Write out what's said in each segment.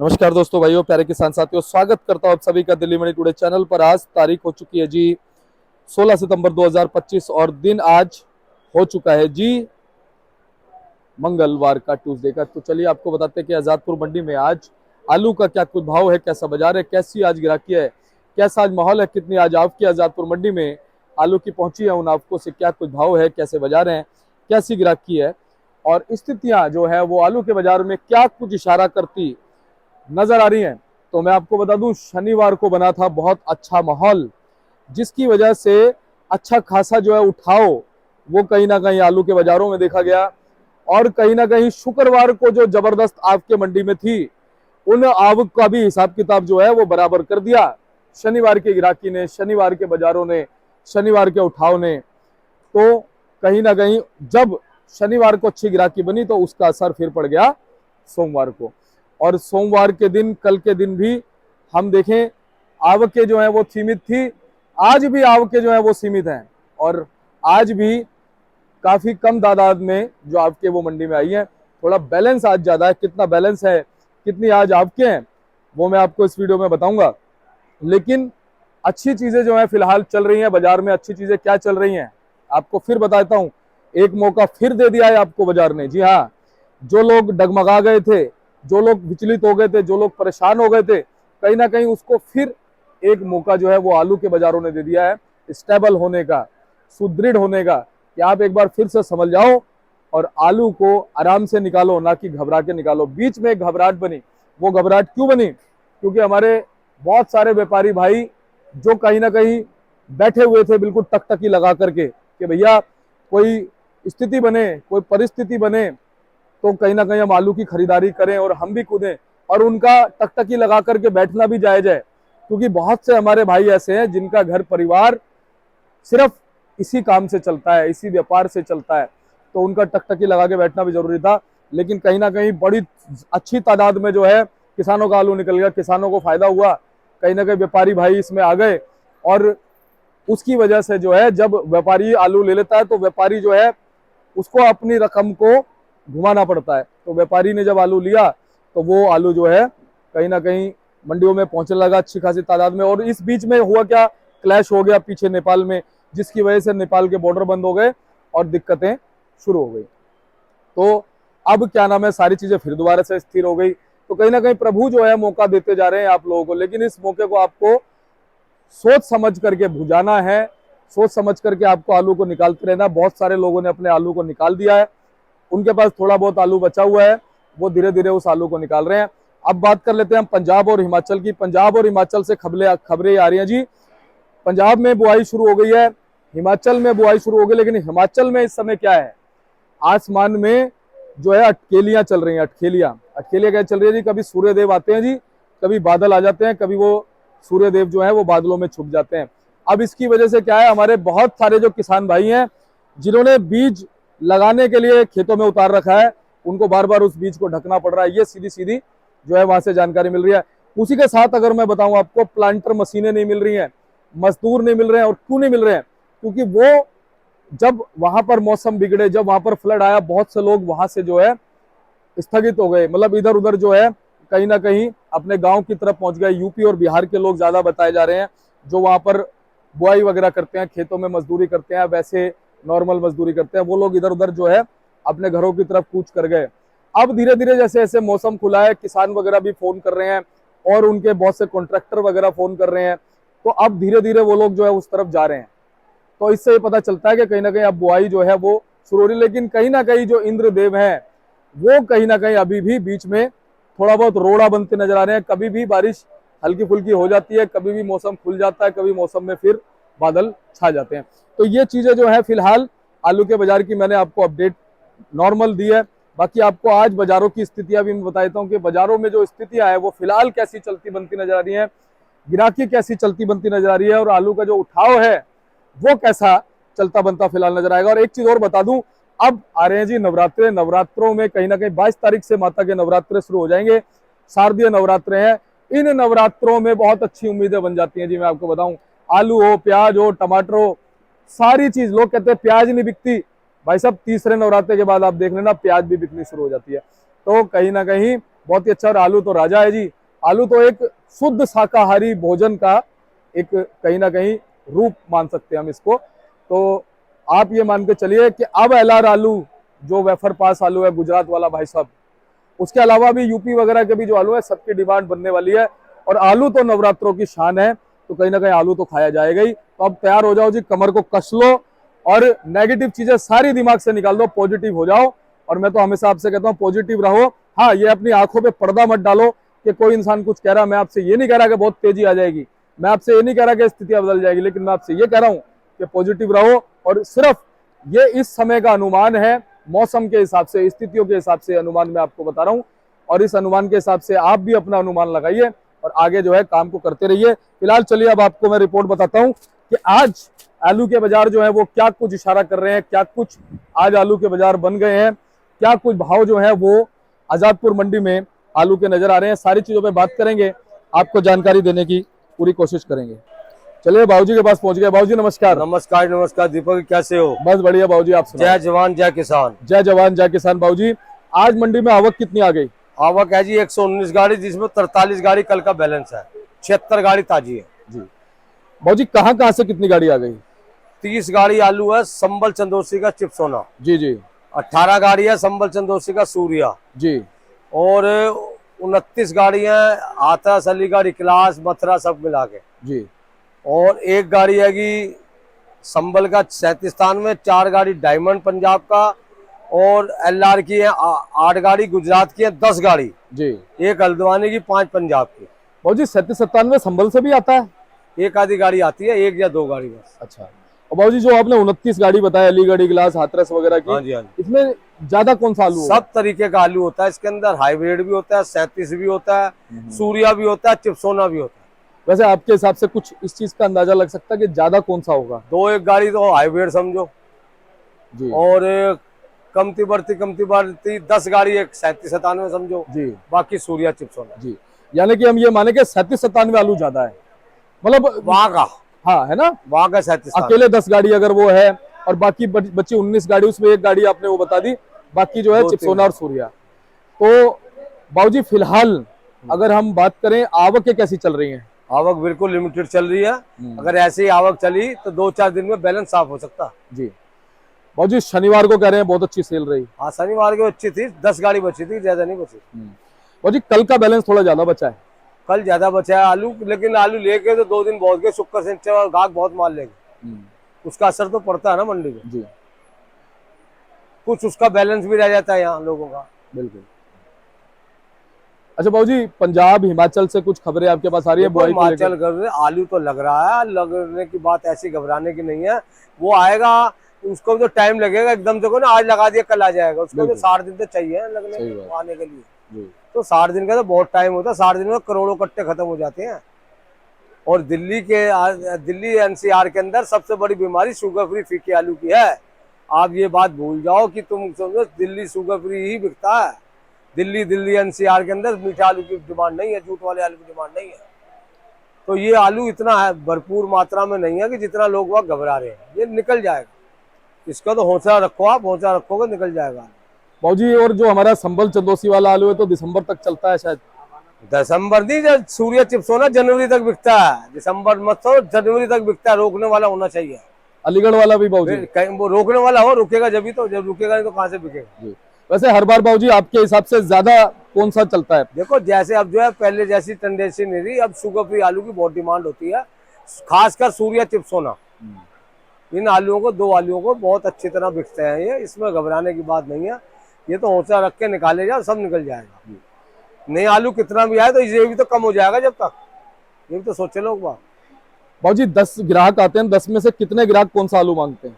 नमस्कार दोस्तों, भाइयों, प्यारे किसान साथियों, स्वागत करता हूं आप सभी का दिल्ली मंडी टुडे चैनल पर। आज तारीख हो चुकी है जी 16 सितंबर 2025 और दिन आज हो चुका है जी मंगलवार का, ट्यूसडे का। तो चलिए आपको बताते हैं कि आजादपुर मंडी में आज आलू का क्या कुछ भाव है, कैसा बाजार है, कैसी आज गिराकी है, कैसा आज माहौल है, कितनी आज आपकी आजादपुर मंडी में आलू की पहुंची है, उन आपको से क्या कुछ भाव है, कैसे बाजार है, कैसी गिराकी है और स्थितियां जो है वो आलू के बाजार में क्या कुछ इशारा करती नजर आ रही हैं। तो मैं आपको बता दूं, शनिवार को बना था बहुत अच्छा माहौल, जिसकी वजह से अच्छा खासा जो है उठाव वो कहीं ना कहीं आलू के बाजारों में देखा गया। और कहीं ना कहीं शुक्रवार को जो जबरदस्त आवक के मंडी में थी, उन आवक का भी हिसाब किताब जो है वो बराबर कर दिया शनिवार के गिराकी ने, शनिवार के बाजारों ने, शनिवार के उठाव ने। तो कहीं ना कहीं जब शनिवार को अच्छी गिराकी बनी तो उसका असर फिर पड़ गया सोमवार को। और सोमवार के दिन, कल के दिन भी हम देखें, आवकें जो है वो सीमित थी। आज भी आवकें जो है वो सीमित हैं और आज भी काफी कम तादाद में जो आवकें वो मंडी में आई हैं। थोड़ा बैलेंस आज ज्यादा है। कितना बैलेंस है, कितनी आज आवकें हैं, वो मैं आपको इस वीडियो में बताऊंगा। लेकिन अच्छी चीजें जो है फिलहाल चल रही हैं बाजार में। अच्छी चीजें क्या चल रही हैं आपको फिर बताता हूं। एक मौका फिर दे दिया है आपको बाजार ने। जी हाँ, जो लोग डगमगा गए थे, जो लोग विचलित हो गए थे, जो लोग परेशान हो गए थे, कहीं ना कहीं उसको फिर एक मौका जो है वो आलू के बाजारों ने दे दिया है स्टेबल होने का, सुदृढ़ होने का, कि आप एक बार फिर से समझ जाओ और आलू को आराम से निकालो, ना कि घबरा के निकालो। बीच में एक घबराहट बनी। वो घबराहट क्यों बनी? क्योंकि हमारे बहुत सारे व्यापारी भाई जो कहीं ना कहीं बैठे हुए थे बिल्कुल टकटकी लगा करके कि भैया कोई स्थिति बने, कोई परिस्थिति बने तो कहीं ना कहीं हम आलू की खरीदारी करें और हम भी कूदें, और उनका टकटकी लगा करके बैठना भी जायज है। क्योंकि बहुत से हमारे भाई ऐसे हैं जिनका घर परिवार सिर्फ इसी काम से चलता है, इसी व्यापार से चलता है, तो उनका टकटकी लगा के बैठना भी जरूरी था। लेकिन कहीं ना कहीं बड़ी अच्छी तादाद में जो है किसानों का आलू निकल गया, किसानों को फायदा हुआ। कहीं ना कहीं व्यापारी भाई इसमें आ गए और उसकी वजह से जो है जब व्यापारी आलू ले लेता है तो व्यापारी जो है उसको अपनी रकम को घुमाना पड़ता है। तो व्यापारी ने जब आलू लिया तो वो आलू जो है कहीं ना कहीं मंडियों में पहुंचने लगा अच्छी खासी तादाद में। और इस बीच में हुआ क्या, क्लैश हो गया पीछे नेपाल में, जिसकी वजह से नेपाल के बॉर्डर बंद हो गए और दिक्कतें शुरू हो गई। तो अब क्या नाम है, सारी चीजें फिर दोबारा से स्थिर हो गई। तो कहीं ना कहीं प्रभु जो है मौका देते जा रहे हैं आप लोगों को, लेकिन इस मौके को आपको सोच समझ करके भुजाना है, सोच समझ करके आपको आलू को निकालते रहना। बहुत सारे लोगों ने अपने आलू को निकाल दिया है, उनके पास थोड़ा बहुत आलू बचा हुआ है, वो धीरे धीरे उस आलू को निकाल रहे हैं। अब बात कर लेते हैं हम पंजाब और हिमाचल की। पंजाब और हिमाचल से खबरें आ रही हैं जी। पंजाब में बुआई शुरू हो गई है, हिमाचल में बुआई शुरू हो गई। लेकिन हिमाचल में इस समय क्या है, आसमान में जो है अटकेलियां चल रही हैं। अटकेलियां क्या चल रही है जी? कभी सूर्य देव आते हैं जी, कभी बादल आ जाते हैं, कभी वो सूर्य देव जो है वो बादलों में छुप जाते हैं। अब इसकी वजह से क्या है, हमारे बहुत सारे जो किसान भाई हैं जिन्होंने बीज लगाने के लिए खेतों में उतार रखा है, उनको बार बार उस बीज को ढकना पड़ रहा है। ये सीधी सीधी जो है वहां से जानकारी मिल रही है। उसी के साथ अगर मैं बताऊं आपको, प्लांटर मशीनें नहीं मिल रही हैं, मजदूर नहीं मिल रहे हैं। और क्यों नहीं मिल रहे हैं? क्योंकि वो जब वहां पर मौसम बिगड़े, जब वहां पर फ्लड आया, बहुत से लोग वहां से जो है स्थगित हो गए, मतलब इधर उधर जो है कहीं ना कहीं अपने गांव की तरफ पहुंच गए। यूपी और बिहार के लोग ज्यादा बताए जा रहे हैं जो वहां पर बुआई वगैरह करते हैं, खेतों में मजदूरी करते हैं, वैसे नॉर्मल मजदूरी करते हैं, वो लोग इधर उधर जो है अपने घरों की तरफ कूच कर गए। अब धीरे धीरे जैसे जैसे मौसम खुला है, किसान वगैरह भी फोन कर रहे हैं और उनके बहुत से कॉन्ट्रैक्टर वगैरह फोन कर रहे हैं, तो अब धीरे धीरे वो लोग जो है उस तरफ जा रहे हैं। तो इससे ये पता चलता है कि कहीं ना कहीं अब बुआई जो है वो शुरू हो रही है। लेकिन कहीं ना कहीं जो इंद्रदेव है वो कहीं ना कहीं अभी भी बीच में थोड़ा बहुत रोड़ा बनते नजर आ रहे हैं। कभी भी बारिश हल्की फुल्की हो जाती है, कभी भी मौसम खुल जाता है, कभी मौसम में फिर बादल छा जाते हैं। तो ये चीजें जो है फिलहाल आलू के बाजार की मैंने आपको अपडेट नॉर्मल दी है। बाकी आपको आज बाजारों की स्थितियां भी मैं बता देता हूँ कि बाजारों में जो स्थितियां है वो फिलहाल कैसी चलती बनती नजर आ रही है, गिराकी कैसी चलती बनती नजर आ रही है, और आलू का जो उठाव है वो कैसा चलता बनता फिलहाल नजर आएगा। और एक चीज और बता दूं, अब आ रहे हैं जी नवरात्रे। नवरात्रों में कहीं ना कहीं 22 तारीख से माता के नवरात्रे शुरू हो जाएंगे, शारदीय नवरात्रे हैं। इन नवरात्रों में बहुत अच्छी उम्मीदें बन जाती हैं जी। मैं आपको बताऊं, आलू हो, प्याज हो, टमाटर हो, सारी चीज, लोग कहते हैं प्याज नहीं बिकती, भाई साहब तीसरे नवरात्रे के बाद आप देख लेना प्याज भी बिकनी शुरू हो जाती है। तो कहीं ना कहीं बहुत ही अच्छा। और आलू तो राजा है जी। आलू तो एक शुद्ध शाकाहारी भोजन का एक कहीं ना कहीं रूप मान सकते हैं हम इसको। तो आप ये मान के चलिए कि अब LR आलू जो वेफर पास आलू है गुजरात वाला भाई साहब, उसके अलावा भी यूपी वगैरह के भी जो आलू है सबकी डिमांड बनने वाली है। और आलू तो नवरात्रों की शान है, तो कहीं ना कहीं आलू तो खाया जाएगा ही। तो अब तैयार हो जाओ जी, कमर को कस लो और नेगेटिव चीजें सारी दिमाग से निकाल दो, पॉजिटिव हो जाओ। और मैं तो हमेशा आपसे कहता हूँ पॉजिटिव रहो। हाँ, ये अपनी आंखों पे पर्दा मत डालो कि कोई इंसान कुछ कह रहा। मैं आपसे ये नहीं कह रहा कि बहुत तेजी आ जाएगी, मैं आपसे ये नहीं कह रहा कि स्थितियां बदल जाएगी, लेकिन मैं आपसे ये कह रहा हूँ कि पॉजिटिव रहो। और सिर्फ ये इस समय का अनुमान है, मौसम के हिसाब से, स्थितियों के हिसाब से अनुमान मैं आपको बता रहा हूँ। और इस अनुमान के हिसाब से आप भी अपना अनुमान लगाइए और आगे जो है काम को करते रहिए। फिलहाल चलिए अब आपको मैं रिपोर्ट बताता हूँ कि आज आलू के बाजार जो है वो क्या कुछ इशारा कर रहे हैं, क्या कुछ आज आलू के बाजार बन गए हैं, क्या कुछ भाव जो है वो आजादपुर मंडी में आलू के नजर आ रहे हैं। सारी चीजों पे बात करेंगे, आपको जानकारी देने की पूरी कोशिश करेंगे। चलिए बाबूजी के पास पहुंच गए। बाबूजी नमस्कार। नमस्कार नमस्कार दीपक, कैसे हो? बस बढ़िया बाबूजी, आप सुनाओ। जय जवान जय किसान। जय जवान जय किसान। बाबूजी आज मंडी में आवक कितनी आ गई? आवक है जी 119 गाड़ी, जिसमें 43 गाड़ी कल का बैलेंस है, 76 गाड़ी ताजी है जी। बाबूजी कहाँ से कितनी गाड़ी आ गई? 30 गाड़ी आलू है संबल चंदोसी का चिपसोना जी जी। 18 गाड़ी है संबल चंदोसी का सूर्या जी। और 29 गाड़ी है हाथरस अलीगढ़ इकलास मथुरा सब मिला के जी। और एक गाड़ी है कि संबल का 37 स्थान में, 4 गाड़ी डायमंड पंजाब का और LR की है 8 गाड़ी, गुजरात की है 10 गाड़ी जी। एक हल्द्वानी की, 5 पंजाब की। बाबूजी 37-97 संभल से भी आता है? एक आधी गाड़ी आती है, एक या दो गाड़ी बस। अच्छा। और बाबूजी जो आपने 29 गाड़ी बताया अलीगढ़ गिलास हाथरस वगैरह की, हाँ जी हाँ जी। इसमें ज्यादा कौन सा आलू सब तरीके का आलू होता है इसके अंदर, हाइब्रिड भी होता है, 37 भी होता है, सूर्या भी होता है, चिपसोना भी होता है। वैसे आपके हिसाब से कुछ इस चीज का अंदाजा लग सकता है कि ज्यादा कौन सा होगा? दो एक गाड़ी तो हाइब्रिड समझो जी। और कमती बढ़ती 10 गाड़ी एक 37-97 समझो जी। बाकी सूर्या चिपसोना। जी, यानी कि हम ये माने कि 37-97 आलू ज्यादा है, मतलब वहाँ का, हाँ है ना, वहाँ का 37। अकेले 10 गाड़ी अगर वो है और बाकी बची 19 गाड़ी, उसमें एक गाड़ी आपने वो बता दी, बाकी जो है चिपसोना और सूर्या। तो बाबूजी फिलहाल अगर हम बात करें आवक कैसी चल रही है? आवक बिल्कुल लिमिटेड चल रही है। अगर ऐसे ही आवक चली तो 2-4 दिन में बैलेंस साफ हो सकता जी। बाबूजी शनिवार को कह रहे हैं बहुत अच्छी सेल रही। हाँ शनिवार को अच्छी थी, 10 गाड़ी बची थी, ज्यादा नहीं बची। बाबूजी कल का बैलेंस थोड़ा ज्यादा बचा है? कल ज्यादा बचा है आलू, लेकिन आलू लेके तो 2 दिन बहुत गए, शुक्र शनिचर और गाहक बहुत माल लेंगे, उसका असर तो पड़ता है ना मंडी में जी। कुछ उसका बैलेंस भी रह जाता है यहाँ लोगों का। बिल्कुल। अच्छा बाबूजी पंजाब हिमाचल से कुछ खबरें आपके पास आ रही है बुआई को लेकर? हिमाचल आलू तो लग रहा है, लगने की बात ऐसी घबराने की नहीं है, वो आएगा, उसको तो टाइम लगेगा। एकदम देखो ना आज लगा दिया कल आ जाएगा, उसको तो 60 दिन तो चाहिए लगने आने के लिए। तो 60 दिन का तो बहुत टाइम होता है, 60 दिन में करोड़ों कट्टे खत्म हो जाते हैं। और दिल्ली NCR के अंदर सबसे बड़ी बीमारी शुगर फ्री फीके आलू की है। आप ये बात भूल जाओ कि तुम समझो दिल्ली शुगर फ्री ही बिकता है। दिल्ली NCR के अंदर मीठे आलू की डिमांड नहीं है, जूट वाले आलू की डिमांड नहीं है। तो ये आलू इतना है भरपूर मात्रा में नहीं है कि जितना लोग वहाँ घबरा रहे हैं, ये निकल जाएगा। इसका तो हौसला रखो, आप हौसला रखोगे निकल जाएगा बाबूजी। और जो हमारा संबल चंदोसी वाला आलू है तो दिसंबर तक चलता है शायद? दिसंबर नहीं, जब सूर्य चिप्सोना जनवरी तक बिकता है, दिसंबर मत तो जनवरी तक बिकता है। रोकने वाला होना चाहिए। अलीगढ़ वाला भी बाबूजी? कहीं वो रोकने वाला हो, रुकेगा जब ही तो, जब रुकेगा नहीं तो कहाँ से बिकेगा। वैसे हर बार बाबूजी आपके हिसाब से ज्यादा कौन सा चलता है? देखो जैसे अब जो है पहले जैसी टेंडेंसी नहीं रही, अब शुगर फ्री आलू की बहुत डिमांड होती है, खासकर सूर्या चिप्सोना। इन आलूओं को, 2 आलूओं को बहुत अच्छी तरह बिकते हैं ये, इसमें घबराने की बात नहीं है। ये तो हौसला रख के निकाले जाओ, सब निकल जाएगा। नए आलू कितना भी आए तो ये भी तो कम हो जाएगा जब तक, ये भी तो सोचे लोग बात। बाबूजी 10 ग्राहक आते हैं, 10 में से कितने ग्राहक कौन सा आलू मांगते हैं?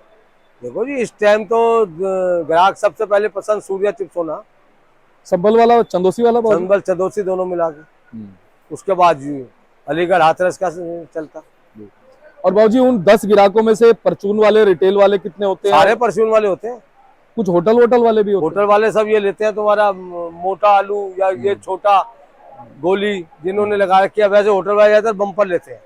देखो जी इस टाइम तो ग्राहक सबसे पहले पसंद सूर्या चिप्सोना, संबल वाला चंदोसी वाला? संबल चंदोसी दोनों मिला के, उसके बाद अलीगढ़ हाथरस का चलता। और बाबूजी उन 10 ग्राहकों में से परचून वाले, रिटेल वाले कितने होते हैं? सारे परचून वाले होते हैं, कुछ होटल वाले भी होते हैं? होटल वाले सब ये लेते हैं तुम्हारा मोटा आलू या ये छोटा गोली जिन्होंने लगा रखी है, वैसे होटल वाले ज्यादातर बम्पर लेते हैं।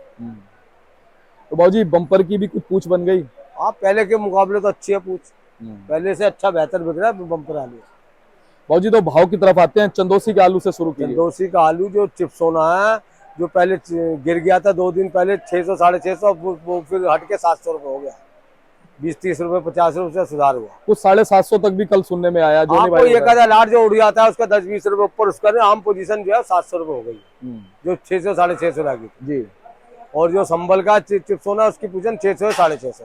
तो बाबूजी बम्पर की भी कुछ पूछ बन गई? हाँ पहले के मुकाबले तो अच्छी है पूछ, पहले से अच्छा बेहतर बिक रहा है बम्पर आलू। बाबूजी तो भाव की तरफ आते हैं, चंदोसी के आलू से शुरू कीजिए। चंदोसी का आलू जो चिप्स होना है, जो पहले गिर गया था 2 दिन पहले 600 650, वो फिर हट के 700 रुपये हो गया। 20-30 रुपये 50 रुपये से सुधार हुआ। कुछ 750 तक भी कल सुनने में आया। जो कोई एक आधा लाट जो उड़ जाता है उसका 10-20 रुपये ऊपर, उसका आम पोजीशन जो है 700 रुपये हो गई, जो 600 650 लगी जी। और जो संबल का चिप्स होना उसकी पोजीशन 600 650,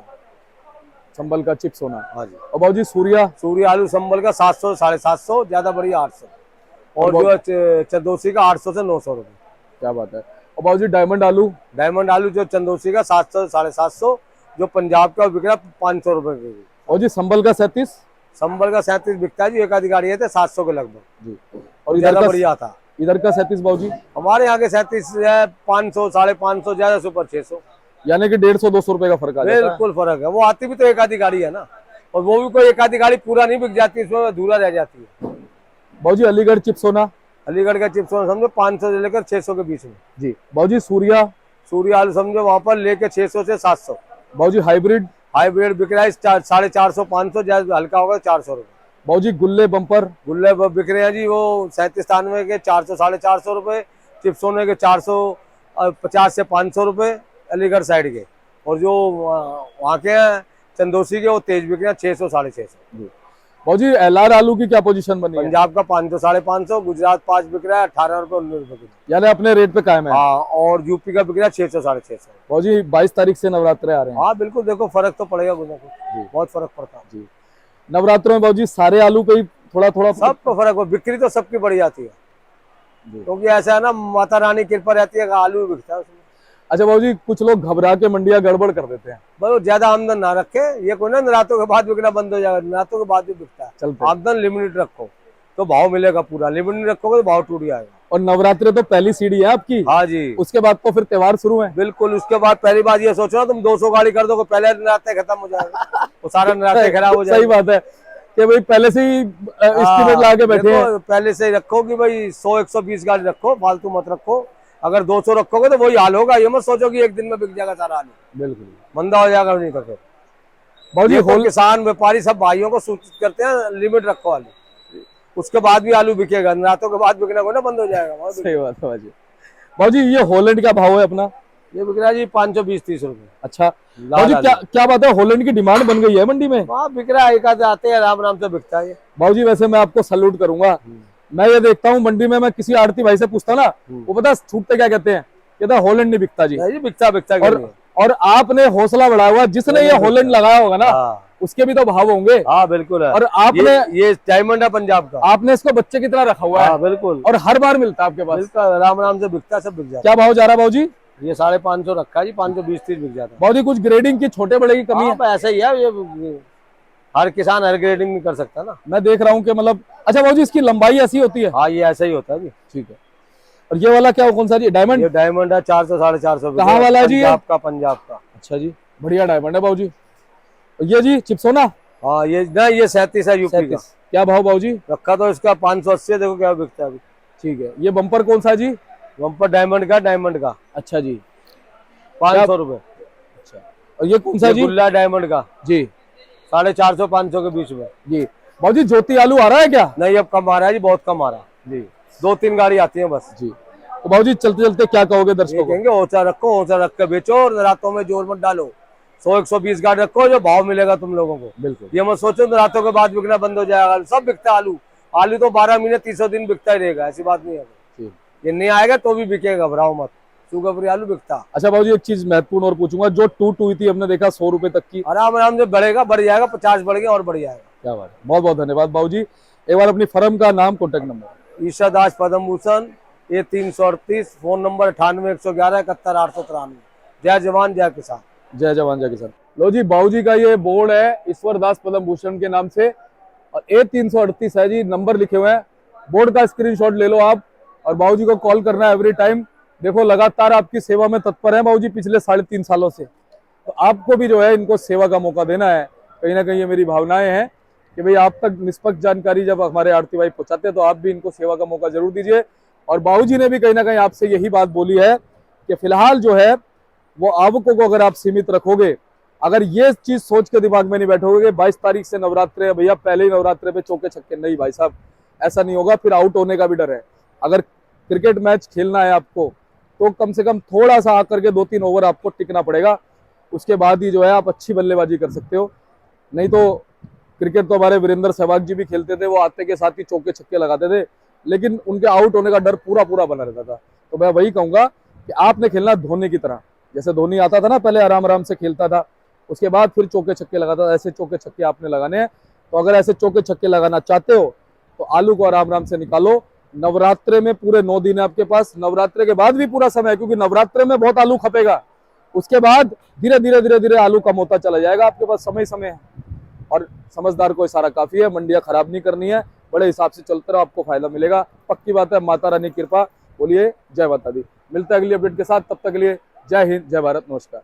संबल का चिप्स होना। हाँ जी। और बाबूजी सूर्या आलू संबल का 700 750, ज्यादा बढ़िया 800, और जो चंदोसी का 800 से 900 रुपये। क्या बात है। और बाबूजी डायमंड आलू जो चंदोसी का 700 750, जो पंजाब का बिक रहा 500 रुपए के। और जी संबल का 37 बिकता है जी, एक अधिकारी थे 700 के लगभग जी। और ज्यादा बढ़िया था। इधर का 37 बाबूजी हमारे यहाँ के 37 है 500 550, ज्यादा सुपर 600, यानी कि 150-200 रुपए का फर्क आ जाता है। बिल्कुल फर्क है। वो आती भी तो एक आधी गाड़ी है ना, और वो भी कोई एक आधी गाड़ी पूरा नहीं बिक जाती, इसमें अधूरा रह जाती है। बाबूजी अलीगढ़ चिप्स होना का चिप्स होना समझो 500 से लेकर 600 के बीच में जी। बाबूजी सूर्या आलू समझो वहाँ पर लेके 600 से 700। बाबूजी हाइब्रिड बिक रहा है 450 500, ज्यादा हल्का होगा 400 रुपये। बाबूजी गुल्ले बिक रहे हैं जी, वो 37-93 के 400 450 रुपये, चिप्स होने के 450 से 500 रुपये अलीगढ़ साइड के, और जो वहाँ के चंदोसी के वो तेज बिक रहे हैं 600 650। बाबूजी एलआर आलू की क्या पोजीशन बनी है? पंजाब का 500 550, गुजरात 5 बिक रहा है 18 रुपये 19 रुपये, यानी अपने रेट पे कायम है। हाँ, और यूपी का बिक रहा है 600 650। बाबूजी 22 तारीख से नवरात्रे आ रहे हैं। हाँ बिल्कुल, देखो फर्क तो पड़ेगा कुछ ना कुछ, बहुत फर्क पड़ता है जी। नवरात्रों में बाबूजी सारे आलू पे ही थोड़ा सब तो फर्क हो, बिक्री तो सबकी बढ़ जाती है, क्योंकि ऐसा है ना, माता रानी कृपा रहती है, आलू भी बिकता है उसमें। अच्छा बाबूजी, कुछ लोग घबरा के मंडियां गड़बड़ कर देते हैं, बहुत ज्यादा आमदन ना रखे, ये कोई ना नरातों के बाद बिकना बंद हो जाएगा, नरातों के बाद भी बिकता है। आमदन लिमिटेड रखो तो भाव मिलेगा पूरा, लिमिटेड रखोगे तो भाव टूट जाएगा। और नवरात्रे तो पहली सीढ़ी है आपकी। हाँ जी। उसके बाद तो फिर त्योहार शुरू है। बिल्कुल, उसके बाद पहली बात ये सोचो ना, तुम 200 गाड़ी कर दो, पहले नराते खत्म हो जाएगा, वो सारा नराते खराब हो जाएगा। सही बात है कि भाई पहले से ही एस्टीमेट ला के बैठे हैं। पहले से ही रखो कि भाई 100-120 गाड़ी रखो, फालतू मत रखो। अगर 200 रखोगे तो वही हाल होगा, ये मत सोचो कि एक दिन में बिक जाएगा सारा आलू, बिल्कुल मंदा हो जाएगा। नहीं तो फिर बाबूजी किसान व्यापारी सब भाइयों को सूचित करते हैं, लिमिट रखो आलू, उसके बाद भी आलू बिकेगा, रातों के बाद बिकना को ना बंद हो जाएगा। सही बात है बाबूजी। बाबूजी ये हॉलैंड क्या भाव है अपना? ये बिक रहा है जी 520-30 रुपए। अच्छा बाबूजी, क्या बात है, हॉलैंड की डिमांड बन गई है मंडी में? हाँ बिक रहा है, एक आधे आते हैं, आराम से बिकता है बाबूजी। वैसे मैं आपको सैल्यूट करूंगा, मैं ये देखता हूँ मंडी में, मैं किसी आड़ती भाई से पूछता ना, वो पता छूटते क्या कहते हैं, कहता हॉलैंड नहीं बिकता जी। बिकता और आपने हौसला बढ़ाया हुआ, जिसने ये हॉलैंड लगाया होगा ना उसके भी तो भाव होंगे। हाँ बिल्कुल है। और आपने ये डायमंड है पंजाब का, आपने इसको बच्चे की तरह रखा हुआ है। बिल्कुल, और हर बार मिलता है आपके पास, आराम से बिकता, सब बिक जाता। क्या भाव जा रहा है बाबूजी? ये 550 रखा है जी, 520-30 बिक जाता है। बाबूजी कुछ ग्रेडिंग की छोटे बड़े की कमी है? ऐसा ही है, ये हर किसान हर ग्रेडिंग नहीं कर सकता ना। मैं देख रहा हूँ कि मतलब, अच्छा बाबूजी इसकी लंबाई ऐसी होती है? हाँ ये ऐसा ही होता है जी। ठीक है। और ये वाला क्या, कौन सा जी? डायमंड? ये डायमंड है 400 450। कहाँ वाला है जी? पंजाब का। अच्छा जी, बढ़िया डायमंड है बाबूजी। ये जी चिप्स हो ना? हाँ ये 37 है यूपी का। क्या भाव बाबूजी रखा? तो इसका 580, देखो क्या बिकता है अभी। ठीक है। ये बम्पर कौन सा है जी? बम्पर डायमंड का। अच्छा जी, 500 रुपए। अच्छा, और ये कौन सा जी? गुल्ला डायमंड का जी, 450-500 के बीच में जी। बाबूजी ज्योति आलू आ रहा है क्या? नहीं अब कम आ रहा है जी, बहुत कम आ रहा है जी, 2-3 गाड़ी आती है बस जी। तो बाबूजी चलते चलते क्या कहोगे दर्शकों को? कहेंगे हौसला रखो, हौसला रख के बेचो, और रातों में जोर मत डालो, 100-120 गाड़ी रखो, जो भाव मिलेगा तुम लोगों को। बिल्कुल, ये मत सोचो रातों के बाद बिकना बंद हो जाएगा, सब बिकता है आलू तो 12 महीने 300 दिन बिकता ही रहेगा, ऐसी बात नहीं है। ये नहीं आएगा तो भी बिकेगा, घबराओ मत, सुगरपुरी आलू बिकता। अच्छा बाबूजी एक चीज महत्वपूर्ण और पूछूंगा, जो टूट हुई थी हमने देखा 100 रुपए तक की, आराम से बढ़ेगा, बढ़ जाएगा, 50 बढ़ गया और बढ़ जाएगा। क्या बात है, बहुत बहुत धन्यवाद बाबूजी। एक बार अपनी फर्म का नाम, कॉन्टेक्ट नंबर? ईशा दास पद्म भूषण, ये 338, फोन नंबर 98-111-71-893। जय जवान जय किसान। जय जवान जय किसान। लो जी, बाबूजी का ये बोर्ड है ईश्वर दास पद्म भूषण के नाम से, और A338 है जी, नंबर लिखे हुए हैं। बोर्ड का स्क्रीनशॉट ले लो आप, और बाबूजी को कॉल करना है एवरी टाइम। देखो लगातार आपकी सेवा में तत्पर है बाबूजी पिछले 3.5 सालों से, तो आपको भी जो है इनको सेवा का मौका देना है। कहीं ना कहीं ये मेरी भावनाएं हैं कि भाई आप तक निष्पक्ष जानकारी जब हमारे आड़ती भाई पहुंचाते हैं तो आप भी इनको सेवा का मौका जरूर दीजिए। और बाबूजी ने भी कहीं ना कहीं आपसे यही बात बोली है कि फिलहाल जो है वो आवकों को अगर आप सीमित रखोगे, अगर ये चीज सोच के दिमाग में नहीं बैठोगे कि 22 तारीख से नवरात्रे है भैया, पहले ही नवरात्रे पे चौके छक्के, नहीं भाई साहब, ऐसा नहीं होगा, फिर आउट होने का भी डर है। अगर क्रिकेट मैच खेलना है आपको तो कम से कम थोड़ा सा आकर के 2-3 ओवर आपको टिकना पड़ेगा, उसके बाद ही जो है आप अच्छी बल्लेबाजी कर सकते हो। नहीं तो क्रिकेट तो हमारे वीरेंद्र सहवाग जी भी खेलते थे, वो आते के साथ ही चौके छक्के लगाते थे, लेकिन उनके आउट होने का डर पूरा पूरा बना रहता था। तो मैं वही कहूंगा कि आपने खेलना धोनी की तरह, जैसे धोनी आता था ना पहले आराम आराम से खेलता था, उसके बाद फिर चौके छक्के लगाता था, ऐसे चौके छक्के आपने लगाने हैं। तो अगर ऐसे चौके छक्के लगाना चाहते हो तो आलू को आराम आराम से निकालो। नवरात्रे में पूरे 9 दिन है आपके पास, नवरात्रे के बाद भी पूरा समय है, क्योंकि नवरात्रे में बहुत आलू खपेगा, उसके बाद धीरे धीरे धीरे धीरे आलू कम होता चला जाएगा, आपके पास समय समय है। और समझदार को इशारा काफी है, मंडियां खराब नहीं करनी है, बड़े हिसाब से चलते रहो, आपको फायदा मिलेगा, पक्की बात है। माता रानी कृपा। बोलिए जय माता दी। मिलते हैं अगली अपडेट के साथ, तब तक के लिए जय हिंद, जय भारत, नमस्कार।